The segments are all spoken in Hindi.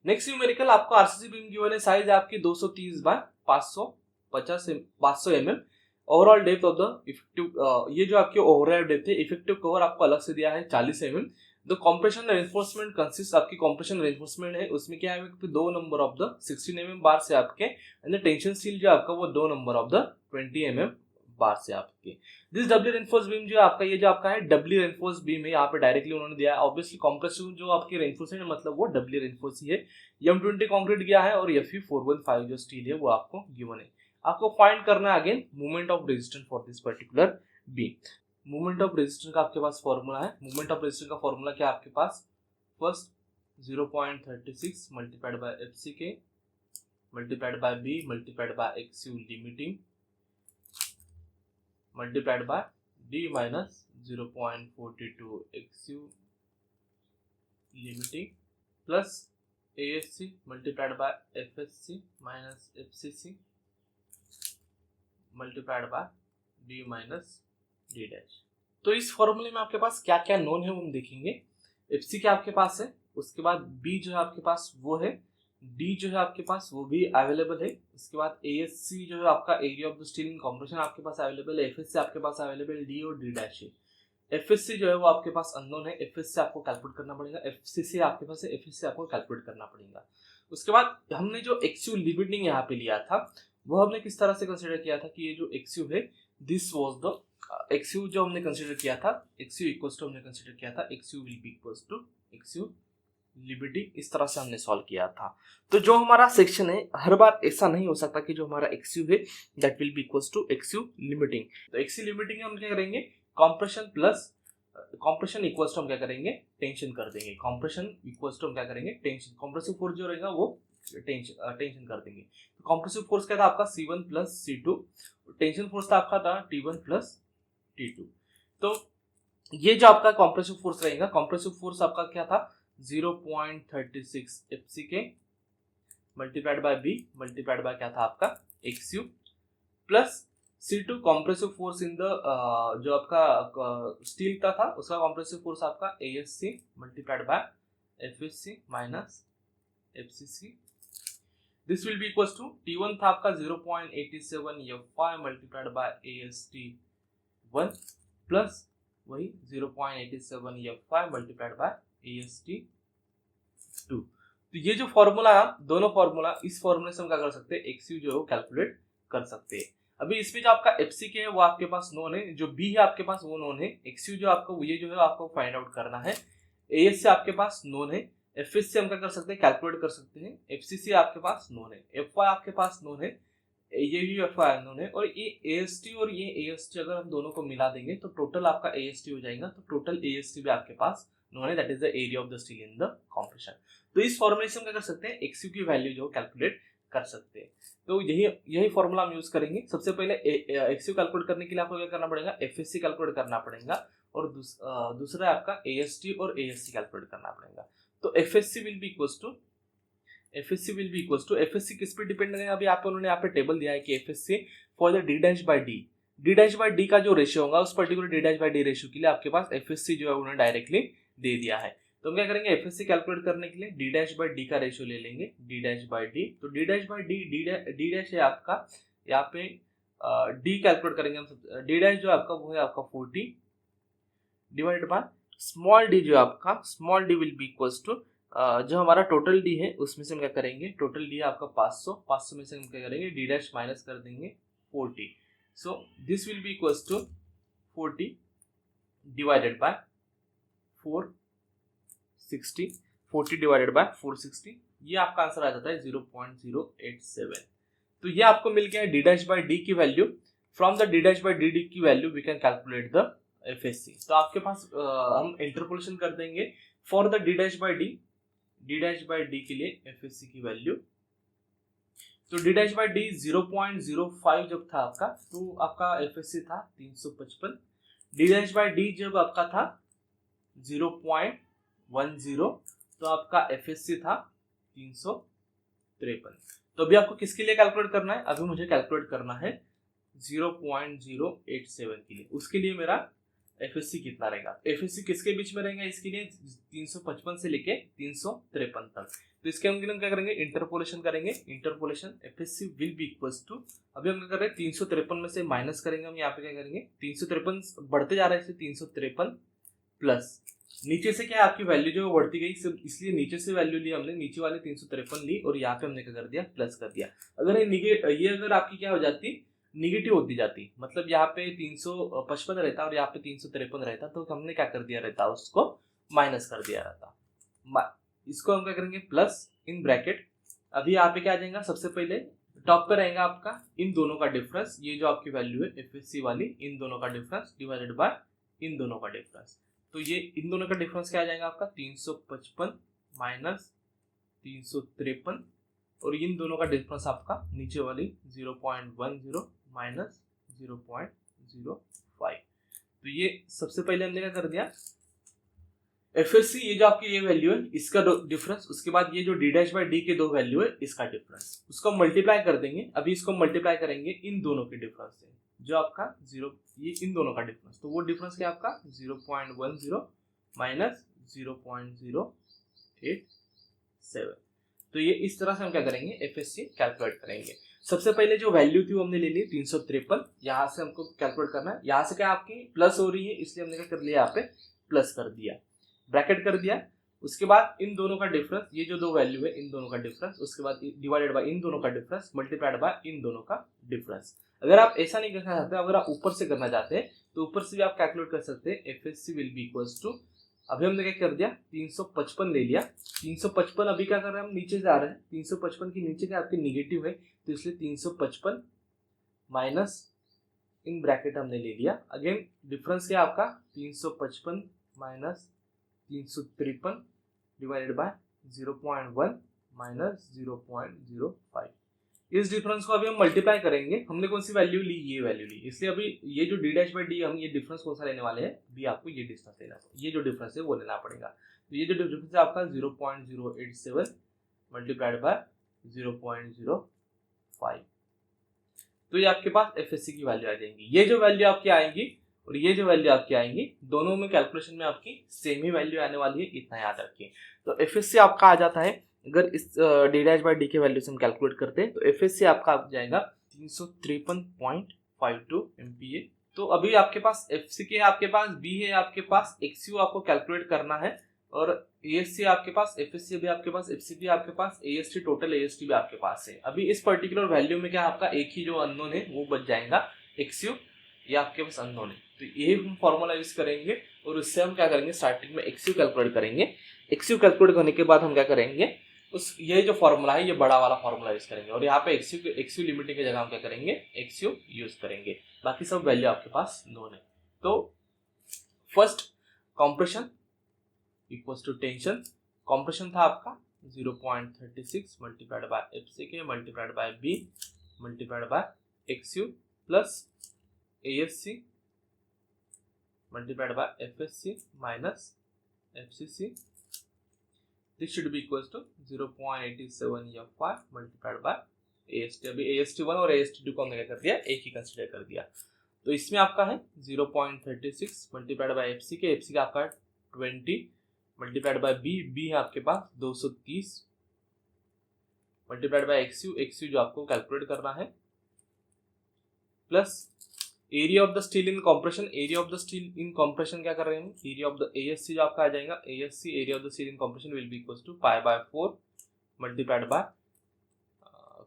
नेक्स्ट न्यूमेरिकल आपको आरसीसी बीम गिवन है, साइज आपकी 230 by 500 mm, overall depth of the effective, ये जो आपके ओवरऑल डेप्थ है, इफेक्टिव कवर आपको अलग से दिया है 40 mm। The compression reinforcement consist, आपकी कॉम्प्रेशन रेनफोर्समेंट है उसमें क्या है कि 2 number of the 16 mm bar से आपके, एंड द टेंशन स्टील जो आपका वो 2 number of the 20 mm bar से आपके। दिस डबली रेनफोर्स बीम जो आपका, ये जो आपका है डबली रेनफोर्स बीम है, यहाँ पे डायरेक्टली उन्होंने दिया है। ऑब्वियसली कॉम्प्रेसिव जो आपकी रेनफोर्समेंट है मतलब वो डबली रेनफोर्स ही है। M20 कंक्रीट गया है और Fe415 जो स्टील है वो आपको गिवन है। आपको फाइंड करना है again moment of resistance for this particular beam. Moment of resistance का आपके पास फॉर्मूला है। मोमेंट ऑफ रेजिस्टेंस का फॉर्मूला क्या है आपके पास, first 0.36 multiplied by FCK multiplied by B multiplied by XU limiting multiplied by D minus 0.42 XU limiting plus ASC multiplied by FSC minus FCC multiplied by D minus D dash. तो इस फॉर्मूले में आपके पास क्या क्या नोन है वो हम देखेंगे। FC क्या आपके पास है, उसके बाद B जो है आपके पास वो है, D जो है आपके पास वो भी अवेलेबल है, इसके बाद ASC जो है आपका area of the steel in compression आपके पास अवेलेबल है, FSC आपके पास अवेलेबल, D और D डैश है। FSC जो है वो आपके पास अननोन है, FSC आपको कैलकुलेट करना पड़ेगा, FCC आपके पास है, FSC आपको कैलकुलेट करना पड़ेगा। उसके बाद हमने जो XU लिमिटिंग यहाँ पे लिया था वो हमने किस तरह से कंसिडर किया था कि ये जो XU है दिस वाज द XU जो हमने कंसिडर किया था, XU इक्वल्स टू हमने कंसिडर किया था XU will be equals to XU liberty, इस तरह से हमने सॉल्व किया था। तो जो हमारा सेक्शन है हर बार ऐसा नहीं हो सकता कि जो हमारा XU है that will be equals to XU limiting. तो XU लिमिटिंग हम क्या करेंगे, compression plus compression equals to हम क्या करेंगे, टेंशन कर देंगे। कंप्रेशन इक्वल्स टू हम क्या करेंगे, टेंशन, कंप्रेसिव फोर्स जो रहेगा वो टेंशन कर देंगे। तो कंप्रेसिव फोर्स क्या था आपका C1 plus C2, tension force था आपका था T1 प्लस T2। तो ये जो आपका कंप्रेसिव फोर्स रहेगा, कंप्रेसिव फोर्स आपका क्या था 0.36 FCK multiplied by B multiplied by क्या था आपका XU plus C2 compressive force in the जो आपका स्टील का था उसका कंप्रेसिव फोर्स आपका ASC multiplied by FSC minus FCC। This will be equals to T1 था आपका 0.87 F5 multiplied by AST1 plus वही 0.87 F5 मल्टीप्लाइड बाय AST2। तो ये जो फॉर्मूला है, दोनों फॉर्मूला, इस फॉर्मूले से हम क्या कर सकते हैं, XU जो है वो कैलकुलेट कर सकते हैं। अभी इसमें जो आपका FCK है वो आपके पास नोन है, जो B है आपके पास वो नोन है, XU जो आपको ये जो है आपको फाइंड आउट करना है, ASC आपके पास नोन है, FSC हम क्या कर सकते हैं, कैलकुलेट कर सकते हैं, FCC आपके पास नोन है, FY आपके पास नोन है, ये भी FY नोन है, और ये AST और ये AST अगर हम दोनों को मिला देंगे तो टोटल आपका AST हो जाएगा। तो टोटल AST भी आपके पास नोन है, that is the area of the steel in the compression. तो इस फॉर्मूले से हम क्या कर सकते हैं, XU की वैल्यू जो कैलकुलेट कर सकते हैं। तो यही फॉर्मूला हम यूज करेंगे। सबसे पहले XU कैलकुलेट करने के लिए आपको क्या करना पड़ेगा, FSC कैलकुलेट करना पड़ेगा, और दूसरा आपका AST और ASC कैलकुलेट करना पड़ेगा। तो FSC will be equals to FSC किस पे डिपेंड है, अभी आप उन्होंने यहाँ पे टेबल दिया है कि FSC for the D dash by D का जो रेशियो होगा उस particular D dash by D ratio के लिए आपके पास FSC जो है उन्होंने डायरेक्टली दे दिया है। तो हम क्या करेंगे, FSC कैलकुलेट करने के लिए D डैश बाय D का रेशियो ले लेंगे, D डैश बाय D। तो D dash by D dash है आपका, यहाँ पे D कैलकुलेट करेंगे हम। D डैश जो आपका वो है आपका 40 डिवाइडेड बाय स्मॉल d जो आपका, small d will be equals to जो हमारा टोटल d है उसमें से हम क्या करेंगे, टोटल d आपका 500 में से हम क्या करेंगे d डैश माइनस कर देंगे 40। So this will be equals to 40 divided by 460, 40 divided by 460, ये आपका आंसर आ जाता है 0.087। तो ये आपको मिल गया है d डैश बाय d की value. From the d dash by d की value we can calculate the FSC। तो आपके पास हम इंटरपोलेशन कर देंगे for the D dash by D के लिए FSC की वैल्यू। तो D डैश बाय D 0.05 जब था आपका तो आपका FSC था 355, D डैश बाय D जब आपका था 0.10 तो आपका FSC था 353। तो अभी आपको किसके लिए कैलकुलेट करना है, अभी मुझे कैलकुलेट करना है 0.087 के लिए। उसके लिए मेरा FSC कितना रहेगा, FSC किसके बीच में रहेगा, इसके लिए 355 से लेके 353 तक। तो इसके हम क्या करेंगे, इंटरपोलेशन करेंगे। Interpolation FSC will be equals to, अभी हम क्या कर रहे हैं 353 में से माइनस करेंगे हम, यहाँ पे क्या करेंगे 353 बढ़ते जा रहा है, इसलिए 353 प्लस नीचे से क्या है आपकी वैल्यू जो बढ़ती गई, सिर्फ इसलिए नीचे से वैल्यू ली हमने, नीचे वाले 353 ली और यहाँ पे हमने क्या कर दिया, प्लस कर दिया। अगर ये अगर आपकी क्या हो जाती, निगेटिव होती जाती, मतलब यहाँ पे 355 रहता और यहाँ पे 353 रहता, तो हमने क्या कर दिया रहता, उसको माइनस कर दिया रहता। इसको हम क्या करेंगे, प्लस इन ब्रैकेट। अभी यहाँ पे क्या आ जाएगा, सबसे पहले टॉप पे रहेगा आपका इन दोनों का डिफरेंस, ये जो आपकी वैल्यू है एफएससी वाली, इन दोनों का डिफरेंस डिवाइडेड बाय इन दोनों का डिफरेंस। तो ये इन दोनों का डिफरेंस क्या आ जाएगा आपका, 355 माइनस 353, और इन दोनों का डिफरेंस आपका नीचे वाली 0.10 माइनस 0.05। तो ये सबसे पहले हमने क्या कर दिया, एफएससी ये जो आपकी ये वैल्यू है इसका डिफरेंस, उसके बाद ये जो डी डैश बाई डी के दो वैल्यू है इसका डिफरेंस, उसको मल्टीप्लाई कर देंगे। अभी इसको मल्टीप्लाई करेंगे इन दोनों के डिफरेंस से, जो आपका 0, ये इन दोनों का डिफरेंस, तो वो डिफरेंस क्या आपका 0.10 माइनस 0.087। तो ये इस तरह से हम क्या करेंगे, एफएससी कैलकुलेट करेंगे। सबसे पहले जो वैल्यू थी वो हमने ले ली 353, यहाँ से हमको कैलकुलेट करना है, यहाँ से क्या आपकी प्लस हो रही है, इसलिए हमने क्या कर लिया, यहाँ पे प्लस कर दिया, ब्रैकेट कर दिया। उसके बाद इन दोनों का डिफरेंस, ये जो दो वैल्यू है इन दोनों का डिफरेंस, उसके बाद डिवाइडेड बाय इन दोनों का डिफरेंस मल्टीप्लाइड बाय इन दोनों का डिफरेंस। अगर आप ऐसा नहीं करना चाहते, अगर आप ऊपर से करना चाहते हैं तो ऊपर से भी आप कैलकुलेट कर सकते हैं। FSC will be equals to, अभी हमने क्या कर दिया 355 ले लिया, 355 अभी क्या कर रहे हैं हम, नीचे से आ रहे हैं, 355 के नीचे क्या आपके निगेटिव है, तो इसलिए 355 माइनस इन ब्रैकेट हमने ले लिया। अगेन डिफरेंस क्या आपका 355 माइनस 353 डिवाइडेड बाय 0.1 माइनस 0.05। इस डिफरेंस को अभी हम मल्टीप्लाई करेंगे। हमने कौन सी वैल्यू ली, ये वैल्यू ली, इसलिए अभी ये जो डी डैश बाई डी, हम ये डिफरेंस कौन सा लेने वाले हैं, भी आपको ये डिस्टेंस लेना, ये जो डिफरेंस है वो लेना पड़ेगा। तो ये जो डिफरेंस है आपका 0.087 मल्टीप्लाइड बाय 0.05, तो ये आपके पास एफएससी की वैल्यू आ जाएंगी। ये जो वैल्यू आपकी आएंगी और ये जो वैल्यू आपकी आएंगी, दोनों में कैलकुलेशन में आपकी सेम ही वैल्यू आने वाली है, इतना याद रखिए। तो एफएससी आपका आ जाता है, अगर इस डी डैश बाई डी के वैल्यू से हम कैलकुलेट करते हैं तो एफएससी आपका आ जाएगा 353.52 MPa। तो अभी आपके पास एफसी के आपके पास बी है, आपके पास एक्सयू आपको कैलकुलेट करना है, और एएससी आपके पास, एफएससी भी आपके पास, एफसी भी आपके पास, एएसटी टोटल एएसटी भी आपके पास है। अभी इस पर्टिकुलर वैल्यू में क्या आपका एक ही जो अननोन है वो बच जाएगा, एक्सयू, ये आपके पास अननोन है। तो यही हम फॉर्मूला यूज करेंगे और उससे हम क्या करेंगे, स्टार्टिंग में एक्सयू कैलकुलेट करेंगे। एक्सयू कैलकुलेट करने के बाद हम क्या करेंगे, उस ये जो फॉर्मूला है ये बड़ा वाला फॉर्मूला यूज करेंगे, और यहाँ पे एक्सयू लिमिटिंग की जगह हम क्या करेंगे, एक्सयू यूज करेंगे। बाकी सब वैल्यू आपके पास नोन है। तो first compression equals to tension, compression था आपका 0.36 multiplied by FC K multiplied by B multiplied by XU plus ASC multiplied by FSC minus FCC, this should be equals to 0.87 F5 multiplied by AST। अभी AST1 और AST2 को हमने क्या कर दिया, एक ही कंसीडर कर दिया। तो इसमें आपका है 0.36 मल्टीप्लाइड बाय FC के, FC का आपका 20 मल्टीप्लाइड बाय B है आपके पास 230 मल्टीप्लाइड बाय XU जो आपको कैलकुलेट करना है, plus area of the steel in compression. Area of the steel in compression क्या कर रहे हैं, एरिया ऑफ द ASC जो आपका आ जाएगा, ASC area of the steel in compression will be equals to pi by 4 multiplied by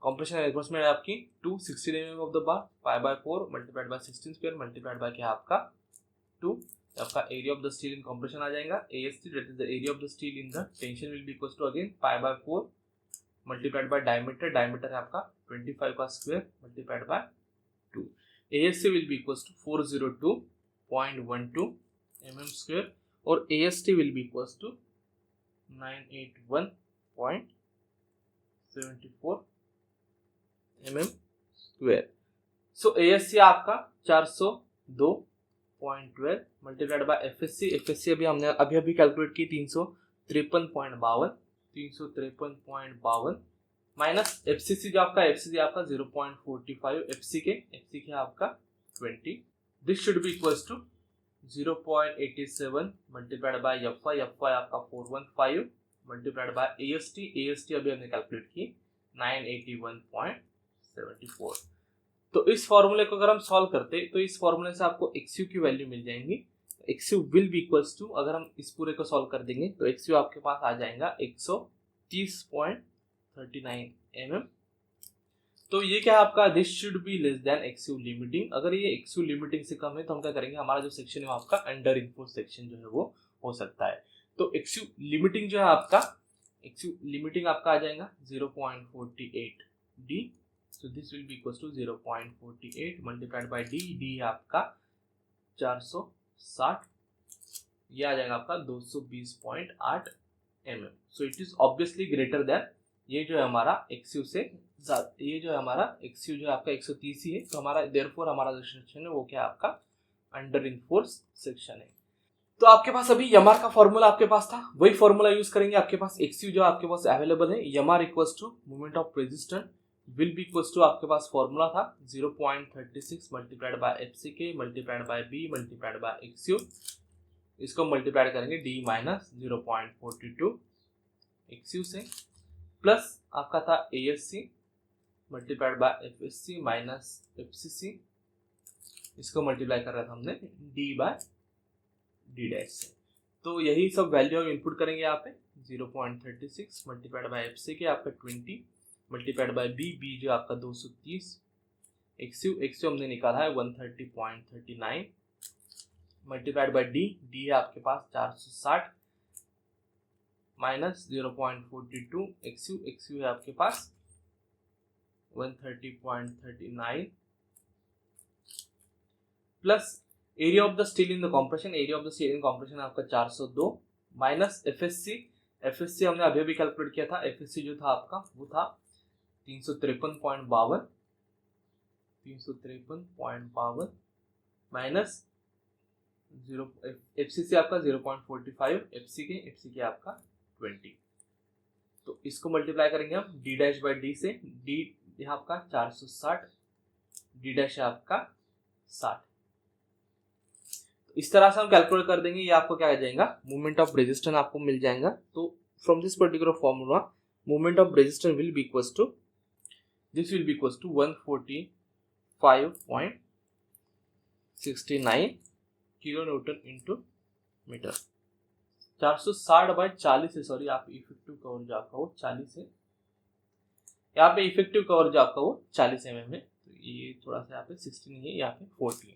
compression enforcement आपकी 260 mm of the bar, pi by 4 multiplied by 16 square multiplied by क्या आपका 2, आपका area of the steel in compression आ जाएगा। ASC that is the area of the steel in the tension will be equals to again pi by 4 multiplied by diameter, diameter है आपका 25 का square multiplied bye 2। ASC will be equals to 402.12 mm square और AST will be equals to 981.74 mm square। So ASC आपका 402.12 मल्टीप्लाइड बाय FSC अभी हमने अभी कैलकुलेट की 353.52 माइनस FCC जो आपका, FCC आपका 0.45 FC के आपका 20। This should be equals to 0.87 multiplied by FY आपका 415 मल्टीप्लाइड बाय AST अभी हमने कैलकुलेट की 981.74। तो इस फॉर्मूले को अगर हम सॉल्व करते तो इस फॉर्मूले से आपको XU की वैल्यू मिल जाएंगी। XU will be equals to, अगर हम इस पूरे को सॉल्व कर देंगे तो XU आपके पास आ जाएगा 130.39 mm। तो ये क्या है आपका, this should be less than XU limiting. अगर ये XU लिमिटिंग से कम है तो हम क्या करेंगे, हमारा जो सेक्शन है आपका अंडर इन्फोर्स सेक्शन जो है वो हो सकता है। तो XU लिमिटिंग जो है आपका, XU लिमिटिंग आपका आ जाएगा 0.48 D। So this will be equals to 0.48 multiplied by D। D आपका 460, ये आ जाएगा आपका 220.8 mm। So it is obviously greater than, ये जो है हमारा XU से, ये जो है हमारा XU जो है आपका 130 ही है, तो हमारा देयरफॉर हमारा जो सेक्शन है वो क्या है आपका अंडर इन्फोर्स सेक्शन है। तो आपके पास अभी यमार का फॉर्मूला आपके पास था, वही फॉर्मूला यूज करेंगे। आपके पास XU जो आपके पास अवेलेबल है, यमार equals to moment of resistance will be equals to, आपके पास फॉर्मूला था 0.36 multiplied by FCK multiplied by B multiplied by XU। इसको मल्टीप्लाइड करेंगे D माइनस 0.42 XU से, प्लस आपका था ASC multiplied by FSC minus FCC। इसको मल्टीप्लाई कर रहा था हमने D बाय D डैश से। तो यही सब वैल्यू हम इनपुट करेंगे यहाँ पे 0.36 मल्टीप्लाइड बाय FCK आपका 20 मल्टीप्लाइड बाय B जो आपका 230, XU हमने निकाला है 130.39 मल्टीप्लाइड बाय D है आपके पास 460 माइनस 0.42 XU है आपके पास 130.39 plus area of the steel in the compression, area of the steel in compression आपका 402 माइनस FSC हमने अभी भी कैलकुलेट किया था। FSC जो था आपका वो था 353.52 माइनस FCC आपका 0.45 FCK आपका 20। तो इसको मल्टीप्लाई करेंगे हम D डैश बाई D से, D यहाँ आपका 460, D डैश है आपका 60। इस तरह से हम कैलकुलेट कर देंगे, ये आपको क्या आ जाएगा मोमेंट ऑफ रेजिस्टेंस आपको मिल जाएगा। तो from this particular formula moment of resistance will be equals to, this will be equals to 145.69 kilo newton into metre. 460 by 40 है, सॉरी आप इफेक्टिव कवर जो आपका वो 40 है, यहाँ पे इफेक्टिव कवर जो आपका वो 40 mm है, तो ये थोड़ा सा यहाँ पे 60 नहीं है, यहाँ पे 40 है।